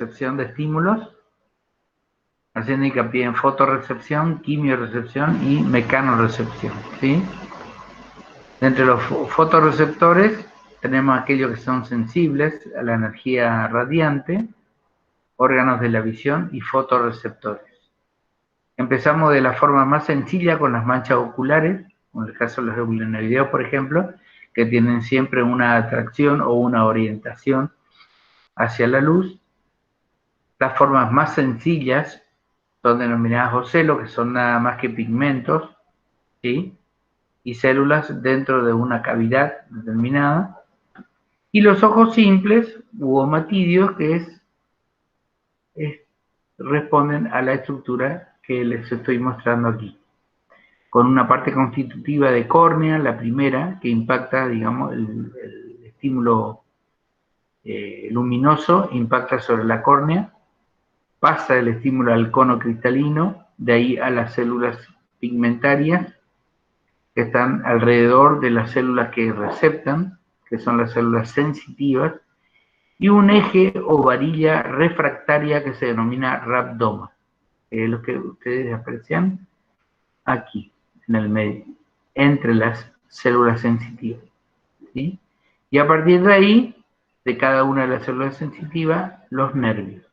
recepción de estímulos, haciendo hincapié en fotorrecepción, quimiorecepción y mecanorrecepción, ¿sí? Entre los fotorreceptores tenemos aquellos que son sensibles a la energía radiante, órganos de la visión y fotorreceptores. Empezamos de la forma más sencilla con las manchas oculares, en el caso de los eulenoideos, por ejemplo, que tienen siempre una atracción o una orientación hacia la luz. Las formas más sencillas son denominadas ocelos, que son nada más que pigmentos, ¿sí? Y células dentro de una cavidad determinada. Y los ojos simples u omatidios, que responden a la estructura que les estoy mostrando aquí, con una parte constitutiva de córnea, la primera, que impacta, digamos, el estímulo luminoso, impacta sobre la córnea, pasa el estímulo al cono cristalino, de ahí a las células pigmentarias, que están alrededor de las células que receptan, que son las células sensitivas, y un eje o varilla refractaria que se denomina rabdoma, que es lo que ustedes aprecian aquí, en el medio, entre las células sensitivas, ¿sí? Y a partir de ahí, de cada una de las células sensitivas, los nervios,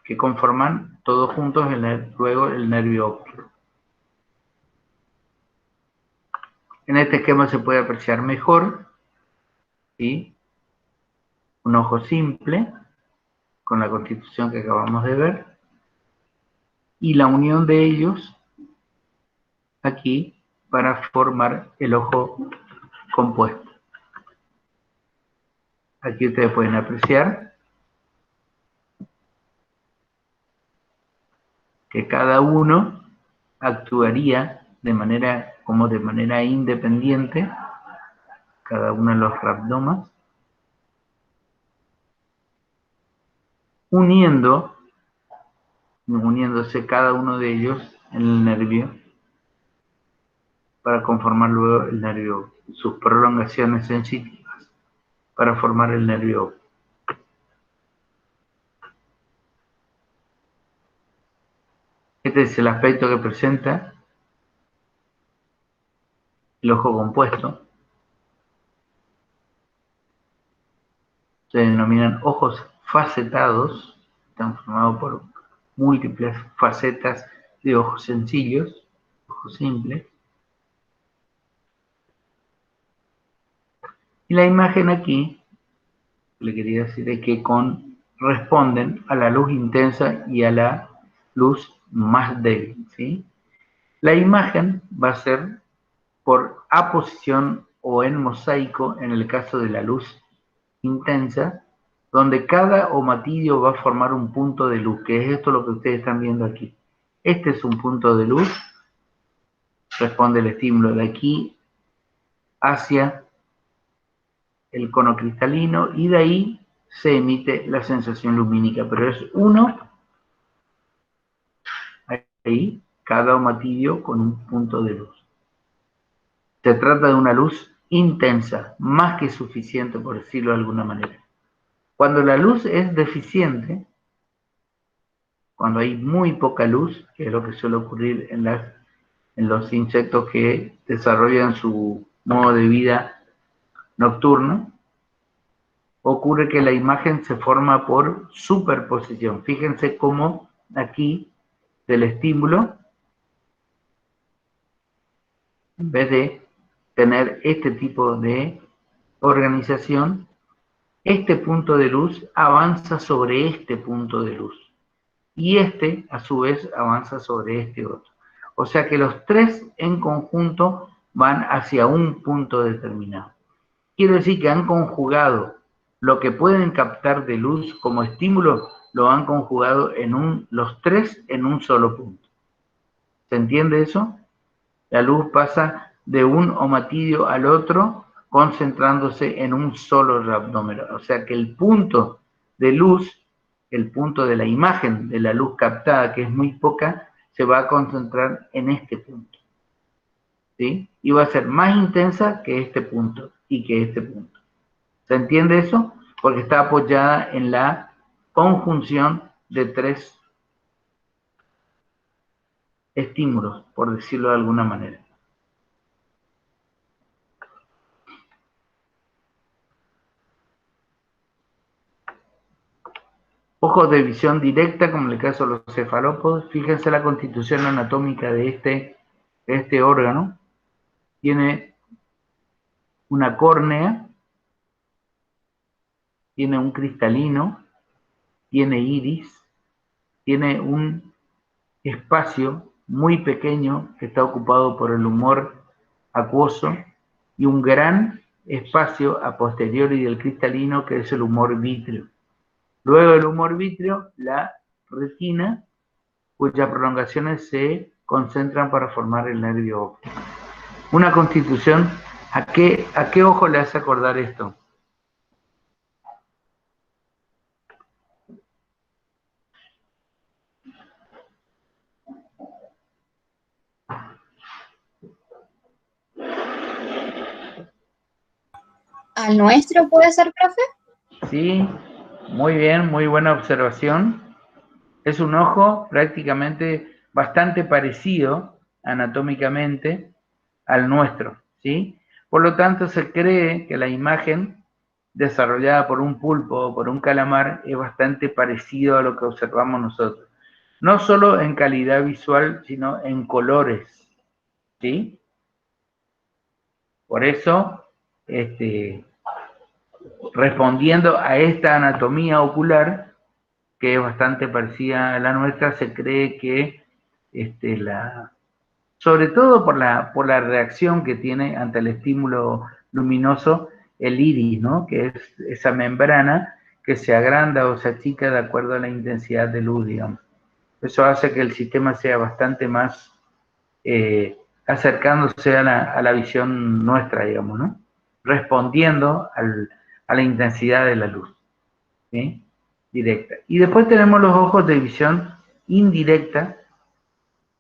que conforman todos juntos luego el nervio óptico. En este esquema se puede apreciar mejor, ¿sí? Un ojo simple, con la constitución que acabamos de ver, y la unión de ellos aquí para formar el ojo compuesto. Aquí ustedes pueden apreciar que cada uno actuaría de manera independiente, cada uno de los rabdomas, uniéndose cada uno de ellos en el nervio para conformar luego el nervio, sus prolongaciones sensitivas para formar el nervio. Este es el aspecto que presenta el ojo compuesto. Se denominan ojos facetados, están formados por múltiples facetas de ojos sencillos, ojos simples. Y la imagen aquí, le quería decir, es que responden a la luz intensa y a la luz más débil, ¿sí? La imagen va a ser por aposición o en mosaico en el caso de la luz intensa, donde cada omatidio va a formar un punto de luz, que es esto lo que ustedes están viendo aquí. Este es un punto de luz, responde el estímulo de aquí hacia el cono cristalino y de ahí se emite la sensación lumínica, pero es uno, ahí, cada omatidio con un punto de luz. Se trata de una luz intensa, más que suficiente, por decirlo de alguna manera. Cuando la luz es deficiente, cuando hay muy poca luz, que es lo que suele ocurrir en los insectos que desarrollan su modo de vida nocturno, ocurre que la imagen se forma por superposición. Fíjense cómo aquí del estímulo, en vez de tener este tipo de organización, este punto de luz avanza sobre este punto de luz. Y este, a su vez, avanza sobre este otro. O sea que los tres en conjunto van hacia un punto determinado. Quiere decir que han conjugado lo que pueden captar de luz como estímulo, lo han conjugado los tres en un solo punto. ¿Se entiende eso? La luz pasa de un omatidio al otro, concentrándose en un solo rabdómero. O sea que el punto de luz, el punto de la imagen de la luz captada, que es muy poca, se va a concentrar en este punto, ¿sí? Y va a ser más intensa que este punto y que este punto. ¿Se entiende eso? Porque está apoyada en la conjunción de 3 estímulos, por decirlo de alguna manera. Ojos de visión directa, como en el caso de los cefalópodos. Fíjense la constitución anatómica de este órgano. Tiene una córnea, tiene un cristalino, tiene iris, tiene un espacio muy pequeño que está ocupado por el humor acuoso y un gran espacio a posteriori del cristalino que es el humor vítreo. Luego del humor vítreo, la retina, cuyas prolongaciones se concentran para formar el nervio óptico. Una constitución, ¿a qué ojo le hace acordar esto? ¿Al nuestro puede ser, profe? Sí, muy bien, muy buena observación. Es un ojo prácticamente bastante parecido anatómicamente al nuestro, ¿sí? Por lo tanto, se cree que la imagen desarrollada por un pulpo o por un calamar es bastante parecido a lo que observamos nosotros. No solo en calidad visual, sino en colores, ¿sí? Por eso, respondiendo a esta anatomía ocular, que es bastante parecida a la nuestra, se cree que sobre todo por la reacción que tiene ante el estímulo luminoso el iris, ¿no? Que es esa membrana que se agranda o se achica de acuerdo a la intensidad de luz, digamos. Eso hace que el sistema sea bastante más acercándose a la visión nuestra, digamos, ¿no? Respondiendo a la intensidad de la luz, ¿sí? Directa. Y después tenemos los ojos de visión indirecta,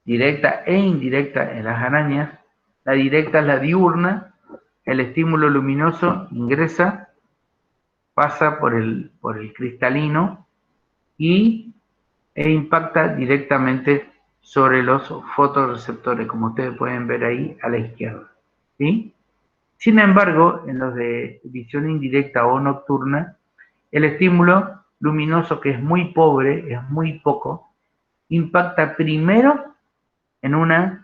directa e indirecta en las arañas. La directa es la diurna, el estímulo luminoso ingresa, pasa por el cristalino e impacta directamente sobre los fotorreceptores, como ustedes pueden ver ahí a la izquierda, ¿sí? Sin embargo, en los de visión indirecta o nocturna, el estímulo luminoso, que es muy pobre, es muy poco, impacta primero en una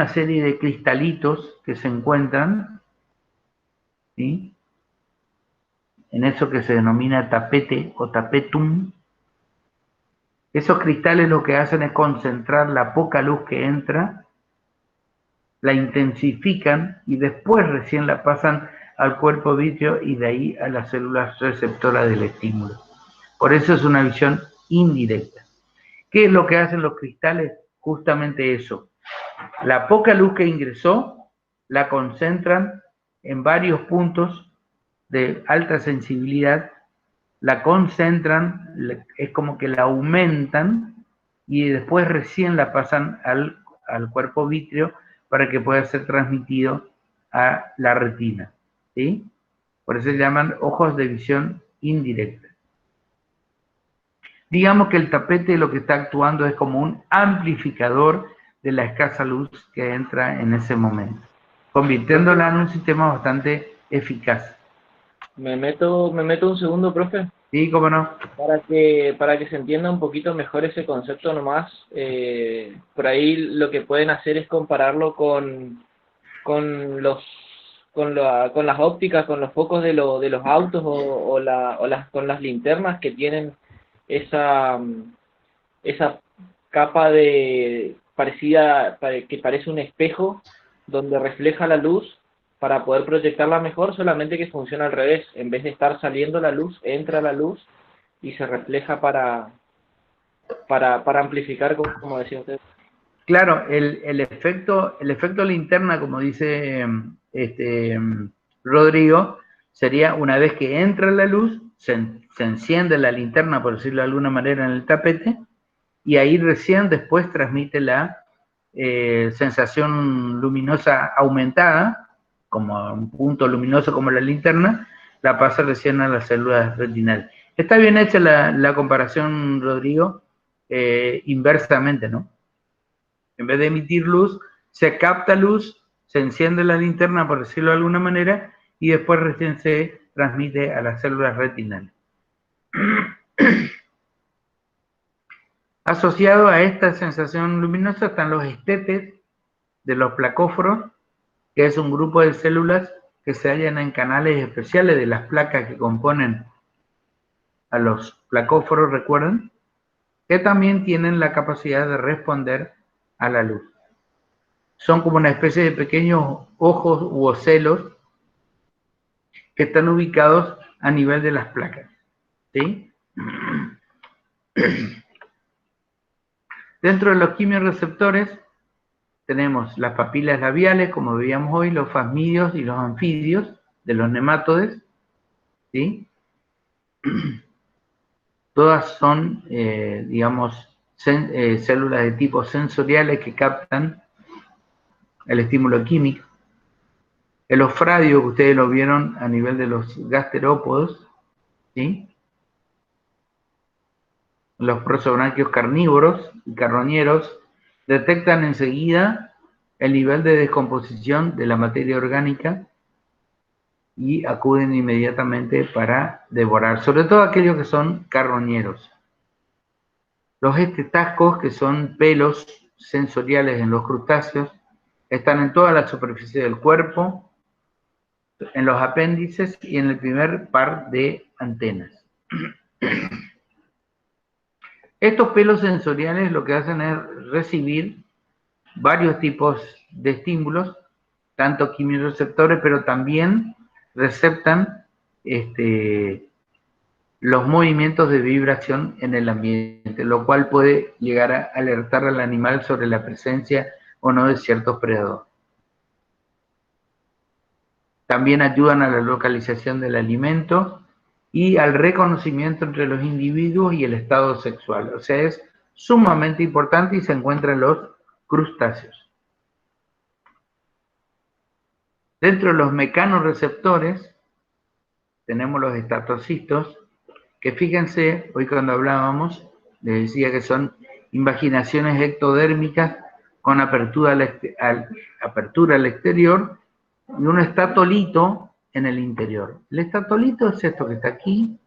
serie de cristalitos que se encuentran, ¿sí? En eso que se denomina tapete o tapetum. Esos cristales lo que hacen es concentrar la poca luz que entra, la intensifican y después recién la pasan al cuerpo vítreo y de ahí a las células receptoras del estímulo. Por eso es una visión indirecta. ¿Qué es lo que hacen los cristales? Justamente eso. La poca luz que ingresó la concentran en varios puntos de alta sensibilidad, la concentran, es como que la aumentan y después recién la pasan al cuerpo vítreo para que pueda ser transmitido a la retina, ¿sí? Por eso se llaman ojos de visión indirecta. Digamos que el tapete lo que está actuando es como un amplificador de la escasa luz que entra en ese momento, convirtiéndola en un sistema bastante eficaz. Me meto un segundo, profe. Sí, cómo no. Para que se entienda un poquito mejor ese concepto nomás, por ahí lo que pueden hacer es compararlo con las ópticas, con los focos de los autos con las linternas que tienen esa capa que parece un espejo donde refleja la luz para poder proyectarla mejor, solamente que funciona al revés. En vez de estar saliendo la luz, entra la luz y se refleja para amplificar, como decía usted. Claro, el efecto linterna, como dice Rodrigo, sería una vez que entra la luz, se enciende la linterna, por decirlo de alguna manera, en el tapete, y ahí recién después transmite la sensación luminosa aumentada, como un punto luminoso como la linterna, la pasa recién a las células retinales. Está bien hecha la comparación, Rodrigo, inversamente, ¿no? En vez de emitir luz, se capta luz, se enciende la linterna, por decirlo de alguna manera, y después recién se transmite a las células retinales. Asociado a esta sensación luminosa están los estetes de los placóforos, que es un grupo de células que se hallan en canales especiales de las placas que componen a los placóforos, recuerden, que también tienen la capacidad de responder a la luz. Son como una especie de pequeños ojos u ocelos que están ubicados a nivel de las placas, ¿sí? Dentro de los quimiorreceptores tenemos las papilas labiales, como veíamos hoy, los fasmidios y los anfibios de los nematodes, ¿sí? Todas son, digamos, células de tipo sensoriales que captan el estímulo químico. El ofradio, que ustedes lo vieron a nivel de los gasterópodos, ¿sí? Los prosobranquios carnívoros y carroñeros detectan enseguida el nivel de descomposición de la materia orgánica y acuden inmediatamente para devorar, sobre todo aquellos que son carroñeros. Los estetascos, que son pelos sensoriales en los crustáceos, están en toda la superficie del cuerpo, en los apéndices y en el primer par de antenas. Estos pelos sensoriales lo que hacen es recibir varios tipos de estímulos, tanto quimiorreceptores, pero también receptan los movimientos de vibración en el ambiente, lo cual puede llegar a alertar al animal sobre la presencia o no de ciertos predadores. También ayudan a la localización del alimento y al reconocimiento entre los individuos y el estado sexual. O sea, es sumamente importante y se encuentra en los crustáceos. Dentro de los mecanorreceptores tenemos los estatocitos, que fíjense, hoy cuando hablábamos, les decía que son invaginaciones ectodérmicas con apertura al exterior y un estatolito en el interior. El estatolito es esto que está aquí,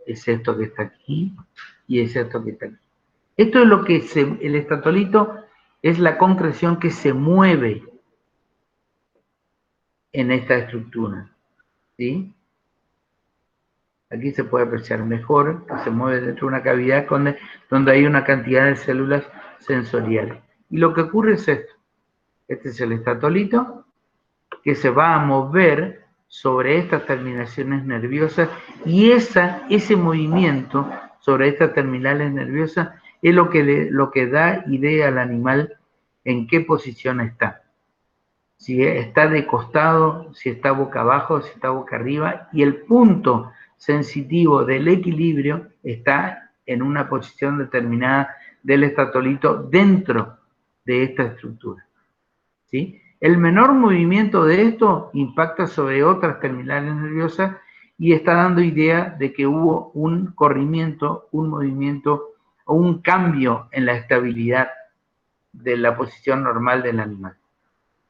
es esto que está aquí y es esto que está aquí. Esto es lo que el estatolito es la concreción que se mueve en esta estructura, ¿sí? Aquí se puede apreciar mejor que se mueve dentro de una cavidad donde hay una cantidad de células sensoriales. Y lo que ocurre es esto. Este es el estatolito que se va a mover sobre estas terminaciones nerviosas y ese movimiento sobre estas terminales nerviosas es lo que da idea al animal en qué posición está. Si está de costado, si está boca abajo, si está boca arriba, y el punto sensitivo del equilibrio está en una posición determinada del estatolito dentro de esta estructura, ¿sí? El menor movimiento de esto impacta sobre otras terminales nerviosas y está dando idea de que hubo un corrimiento, un movimiento o un cambio en la estabilidad de la posición normal del animal,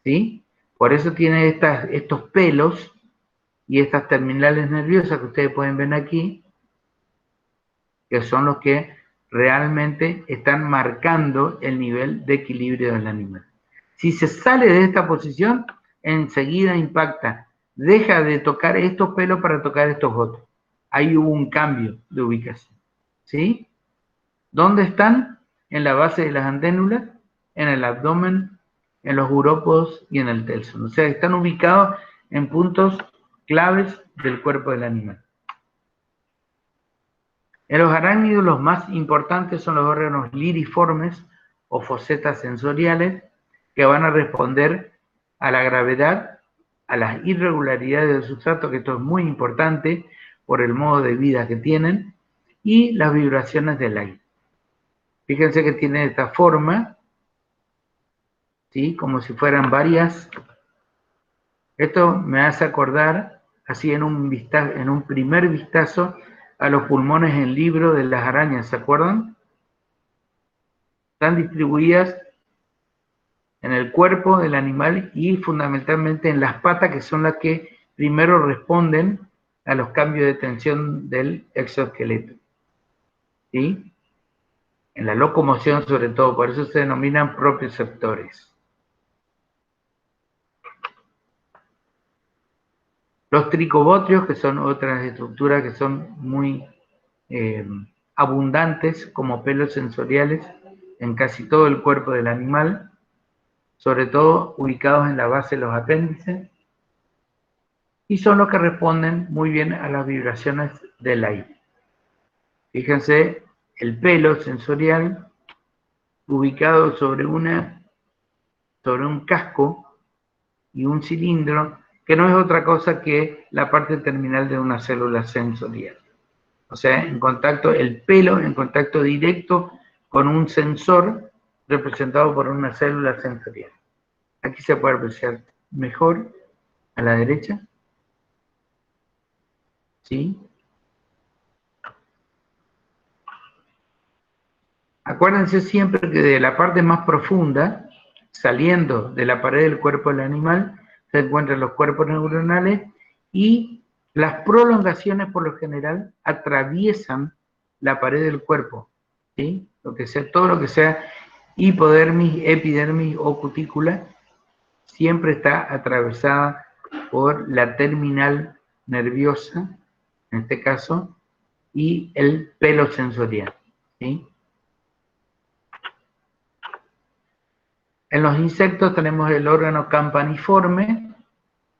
¿sí? Por eso tiene estos pelos y estas terminales nerviosas que ustedes pueden ver aquí, que son los que realmente están marcando el nivel de equilibrio del animal. Si se sale de esta posición, enseguida impacta. Deja de tocar estos pelos para tocar estos otros. Ahí hubo un cambio de ubicación, ¿sí? ¿Dónde están? En la base de las anténulas, en el abdomen, en los urópodos y en el telson. O sea, están ubicados en puntos claves del cuerpo del animal. En los arácnidos los más importantes son los órganos liriformes o fosetas sensoriales que van a responder a la gravedad, a las irregularidades del sustrato, que esto es muy importante por el modo de vida que tienen, y las vibraciones del aire. Fíjense que tiene esta forma, ¿sí? Como si fueran varias. Esto me hace acordar, así en un primer vistazo, a los pulmones en el libro de las arañas, ¿se acuerdan? Están distribuidas en el cuerpo del animal y fundamentalmente en las patas, que son las que primero responden a los cambios de tensión del exoesqueleto. ¿Sí? En la locomoción sobre todo, por eso se denominan propioceptores. Los tricobotrios, que son otras estructuras que son muy abundantes como pelos sensoriales en casi todo el cuerpo del animal, sobre todo ubicados en la base de los apéndices, y son los que responden muy bien a las vibraciones del aire. Fíjense, el pelo sensorial ubicado sobre un casco y un cilindro, que no es otra cosa que la parte terminal de una célula sensorial. O sea, en contacto, el pelo en contacto directo con un sensor representado por una célula sensorial. Aquí se puede apreciar mejor a la derecha. ¿Sí? Acuérdense siempre que de la parte más profunda, saliendo de la pared del cuerpo del animal, se encuentran los cuerpos neuronales y las prolongaciones por lo general atraviesan la pared del cuerpo, ¿sí? Todo lo que sea hipodermis, epidermis o cutícula, siempre está atravesada por la terminal nerviosa, en este caso, y el pelo sensorial, ¿sí? En los insectos tenemos el órgano campaniforme,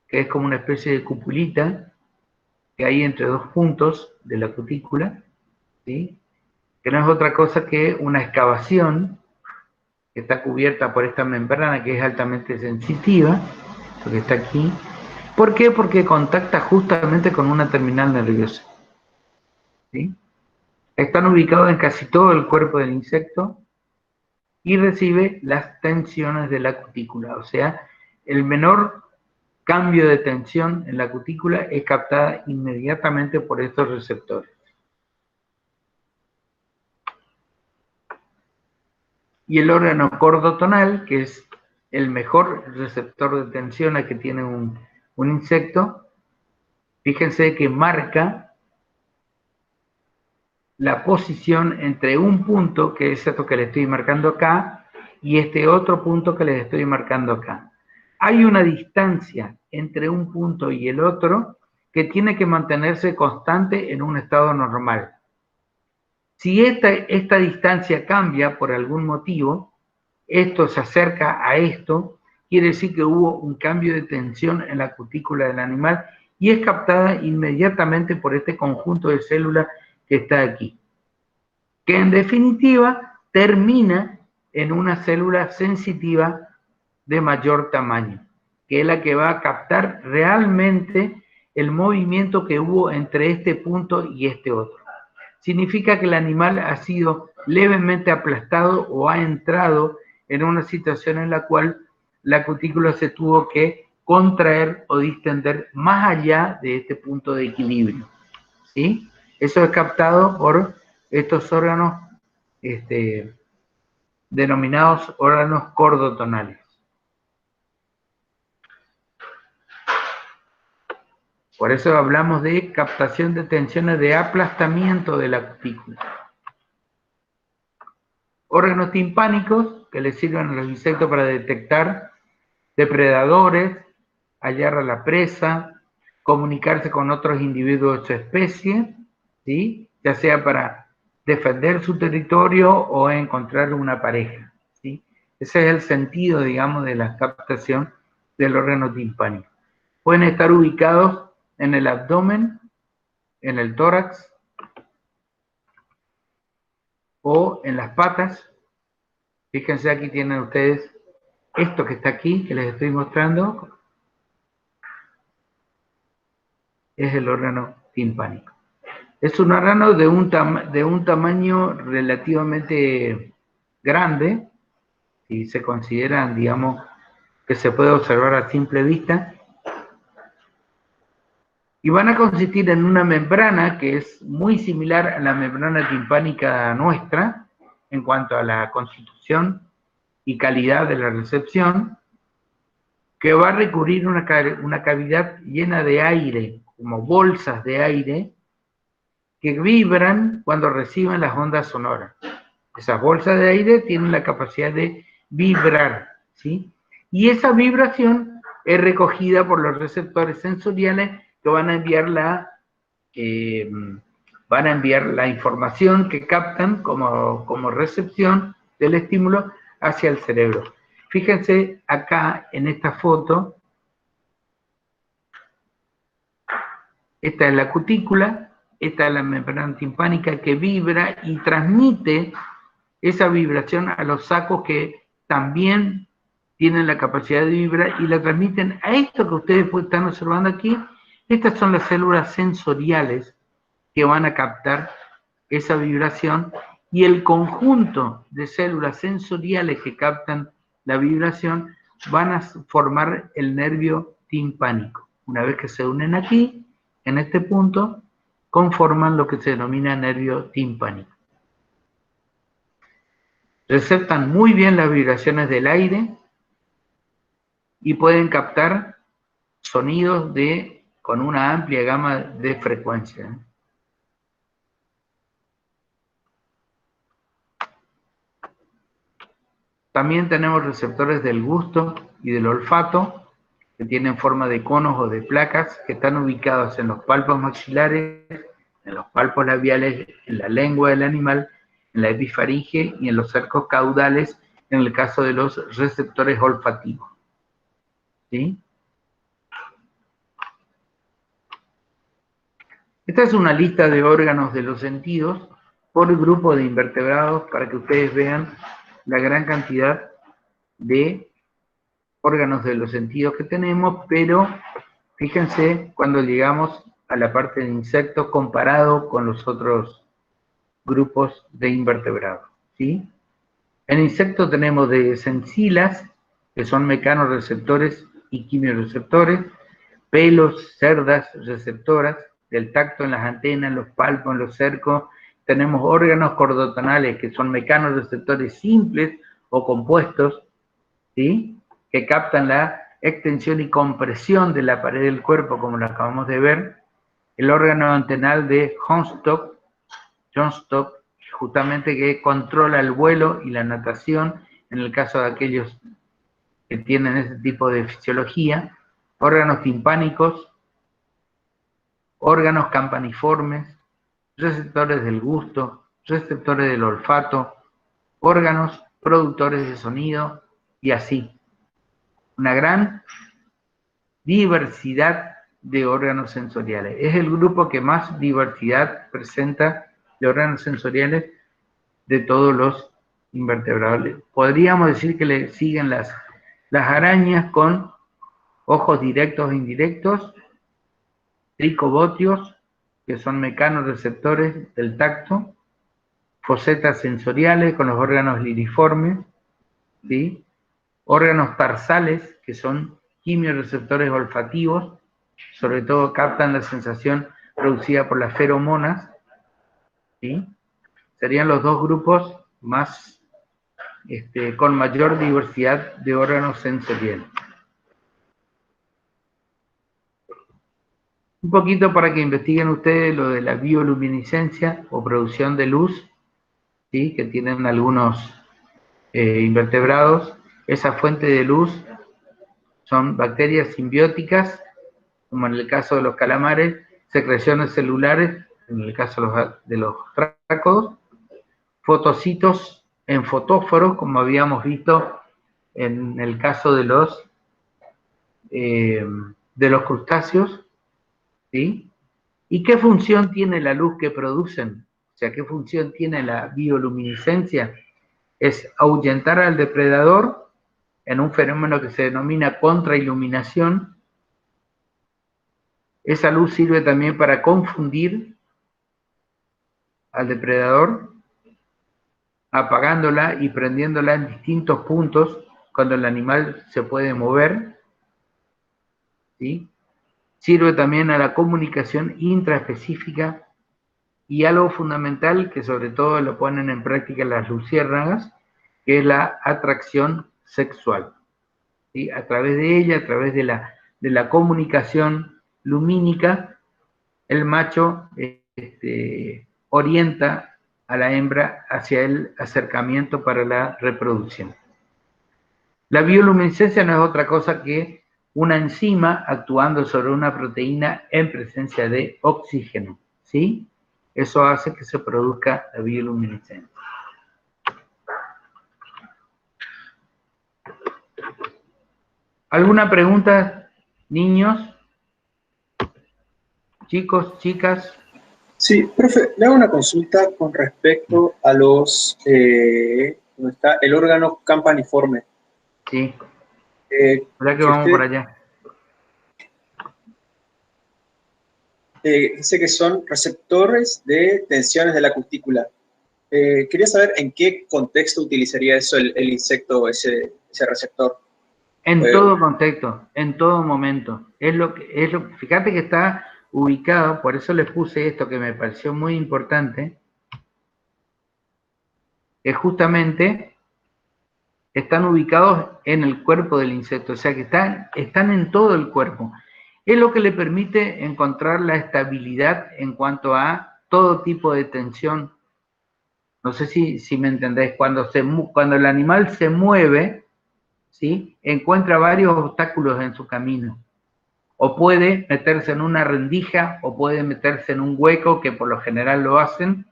que es como una especie de cupulita que hay entre dos puntos de la cutícula, ¿sí? Que no es otra cosa que una excavación que está cubierta por esta membrana que es altamente sensitiva, lo que está aquí. ¿Por qué? Porque contacta justamente con una terminal nerviosa, ¿sí? Están ubicados en casi todo el cuerpo del insecto y recibe las tensiones de la cutícula, o sea, el menor cambio de tensión en la cutícula es captada inmediatamente por estos receptores. Y el órgano cordotonal, que es el mejor receptor de tensión que tiene un insecto, fíjense que marca la posición entre un punto, que es esto que le estoy marcando acá, y este otro punto que les estoy marcando acá. Hay una distancia entre un punto y el otro que tiene que mantenerse constante en un estado normal. Si esta distancia cambia por algún motivo, esto se acerca a esto, quiere decir que hubo un cambio de tensión en la cutícula del animal y es captada inmediatamente por este conjunto de células que está aquí, que en definitiva termina en una célula sensitiva de mayor tamaño, que es la que va a captar realmente el movimiento que hubo entre este punto y este otro. Significa que el animal ha sido levemente aplastado o ha entrado en una situación en la cual la cutícula se tuvo que contraer o distender más allá de este punto de equilibrio, ¿sí? Eso es captado por estos órganos denominados órganos cordotonales. Por eso hablamos de captación de tensiones de aplastamiento de la cutícula. Órganos timpánicos que le sirven a los insectos para detectar depredadores, hallar a la presa, comunicarse con otros individuos de su especie, ¿sí? Ya sea para defender su territorio o encontrar una pareja, ¿sí? Ese es el sentido, digamos, de la captación del órgano timpánico. Pueden estar ubicados en el abdomen, en el tórax o en las patas. Fíjense, aquí tienen ustedes esto que está aquí, que les estoy mostrando, es el órgano timpánico. Es un órgano de un tamaño relativamente grande, y se consideran, digamos, que se puede observar a simple vista. Y van a consistir en una membrana que es muy similar a la membrana timpánica nuestra en cuanto a la constitución y calidad de la recepción, que va a recubrir una cavidad llena de aire, como bolsas de aire, que vibran cuando reciben las ondas sonoras. Esas bolsas de aire tienen la capacidad de vibrar, ¿sí? Y esa vibración es recogida por los receptores sensoriales que van a enviar la información que captan como recepción del estímulo hacia el cerebro. Fíjense acá en esta foto, esta es la cutícula, esta es la membrana timpánica que vibra y transmite esa vibración a los sacos que también tienen la capacidad de vibrar y la transmiten a esto que ustedes están observando aquí. Estas son las células sensoriales que van a captar esa vibración y el conjunto de células sensoriales que captan la vibración van a formar el nervio timpánico. Una vez que se unen aquí, en este punto, conforman lo que se denomina nervio timpánico. Receptan muy bien las vibraciones del aire y pueden captar sonidos con una amplia gama de frecuencia. También tenemos receptores del gusto y del olfato, que tienen forma de conos o de placas, que están ubicados en los palpos maxilares, en los palpos labiales, en la lengua del animal, en la epifaringe y en los cercos caudales, en el caso de los receptores olfativos. ¿Sí? Esta es una lista de órganos de los sentidos por grupo de invertebrados para que ustedes vean la gran cantidad de órganos de los sentidos que tenemos, pero fíjense cuando llegamos a la parte de insectos comparado con los otros grupos de invertebrados, ¿sí? En insectos tenemos de sensilas, que son mecanorreceptores y quimioreceptores, pelos, cerdas receptoras, del tacto en las antenas, en los palpos, en los cercos. Tenemos órganos cordotonales, que son mecanorreceptores simples o compuestos, ¿sí? Que captan la extensión y compresión de la pared del cuerpo, como lo acabamos de ver. El órgano antenal de Johnstone, justamente que controla el vuelo y la natación, en el caso de aquellos que tienen ese tipo de fisiología. Órganos timpánicos, órganos campaniformes, receptores del gusto, receptores del olfato, órganos productores de sonido y así. Una gran diversidad de órganos sensoriales. Es el grupo que más diversidad presenta de órganos sensoriales de todos los invertebrados. Podríamos decir que le siguen las arañas con ojos directos e indirectos, tricobotios, que son mecanorreceptores del tacto, fosetas sensoriales con los órganos liriformes, ¿sí? Órganos tarsales, que son quimioreceptores olfativos, sobre todo captan la sensación producida por las feromonas, ¿sí? Serían los dos grupos más, con mayor diversidad de órganos sensoriales. Un poquito para que investiguen ustedes lo de la bioluminiscencia o producción de luz, ¿sí? Que tienen algunos invertebrados. Esa fuente de luz son bacterias simbióticas, como en el caso de los calamares, secreciones celulares, en el caso de los trácodos, fotocitos en fotóforos, como habíamos visto en el caso de los crustáceos, ¿sí? ¿Y qué función tiene la luz que producen? O sea, ¿qué función tiene la bioluminiscencia? Es ahuyentar al depredador en un fenómeno que se denomina contrailuminación. Esa luz sirve también para confundir al depredador, apagándola y prendiéndola en distintos puntos cuando el animal se puede mover, ¿sí? Sirve también a la comunicación intraespecífica y algo fundamental que sobre todo lo ponen en práctica las luciérnagas, que es la atracción sexual. ¿Sí? A través de ella, a través de la comunicación lumínica, el macho orienta a la hembra hacia el acercamiento para la reproducción. La bioluminiscencia no es otra cosa que una enzima actuando sobre una proteína en presencia de oxígeno, ¿sí? Eso hace que se produzca la bioluminiscencia. ¿Alguna pregunta, niños? Chicos, chicas. Sí, profe, le hago una consulta con respecto a los, ¿dónde está? El órgano campaniforme. Sí. ¿Verdad que Que vamos usted por allá? dice que son receptores de tensiones de la cutícula. Quería saber en qué contexto utilizaría eso el insecto, ese receptor. En todo contexto, en todo momento. Fíjate que está ubicado, por eso les puse esto que me pareció muy importante, que justamente están ubicados en el cuerpo del insecto, o sea que están en todo el cuerpo. Es lo que le permite encontrar la estabilidad en cuanto a todo tipo de tensión. No sé si me entendéis, cuando el animal se mueve, ¿sí? Encuentra varios obstáculos en su camino. O puede meterse en una rendija, o puede meterse en un hueco, que por lo general lo hacen,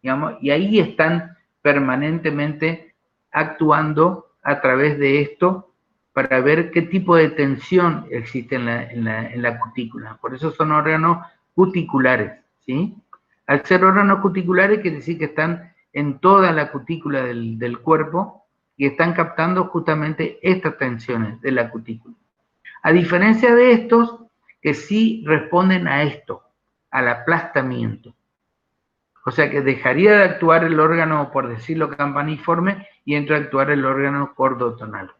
digamos, y ahí están permanentemente actuando a través de esto para ver qué tipo de tensión existe en la cutícula. Por eso son órganos cuticulares, ¿sí? Al ser órganos cuticulares quiere decir que están en toda la cutícula del cuerpo y están captando justamente estas tensiones de la cutícula. A diferencia de estos, que sí responden a esto, al aplastamiento. O sea que dejaría de actuar el órgano, por decirlo, campaniforme, y entra a actuar el órgano cordotonal.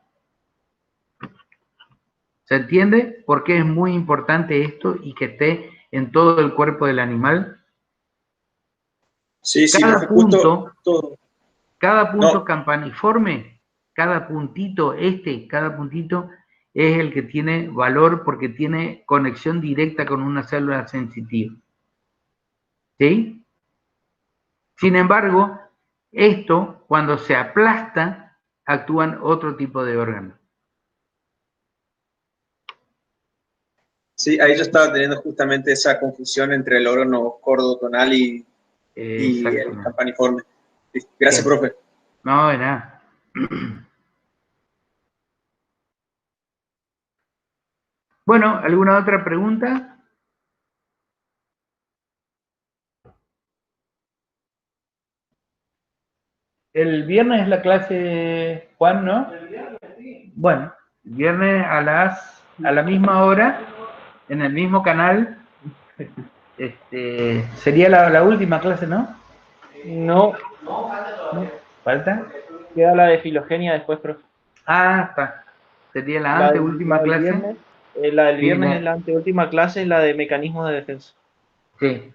¿Se entiende por qué es muy importante esto y que esté en todo el cuerpo del animal? Sí, sí, Cada punto, todo. cada punto No. campaniforme, cada puntito es el que tiene valor porque tiene conexión directa con una célula sensitiva. ¿Sí? Sin embargo, esto, cuando se aplasta, actúan otro tipo de órganos. Sí, ahí yo estaba teniendo justamente esa confusión entre el órgano cordotonal y el campaniforme. Gracias, Bien. profe. No, de nada. Bueno, ¿alguna otra pregunta? El viernes es la clase, Juan, ¿no? El viernes, sí. Bueno, el viernes a la misma hora, en el mismo canal, sería la última clase, ¿no? No, ¿Falta? queda la de filogenia después, profe. Ah, está. Sería la La anteúltima del clase. viernes, la del Sí, viernes es la anteúltima clase, la de mecanismos de defensa. Sí.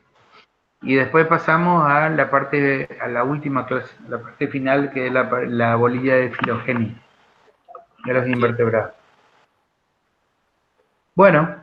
Y después pasamos a la última clase, la parte final, que es la bolilla de filogenia de los Bien. invertebrados. Bueno,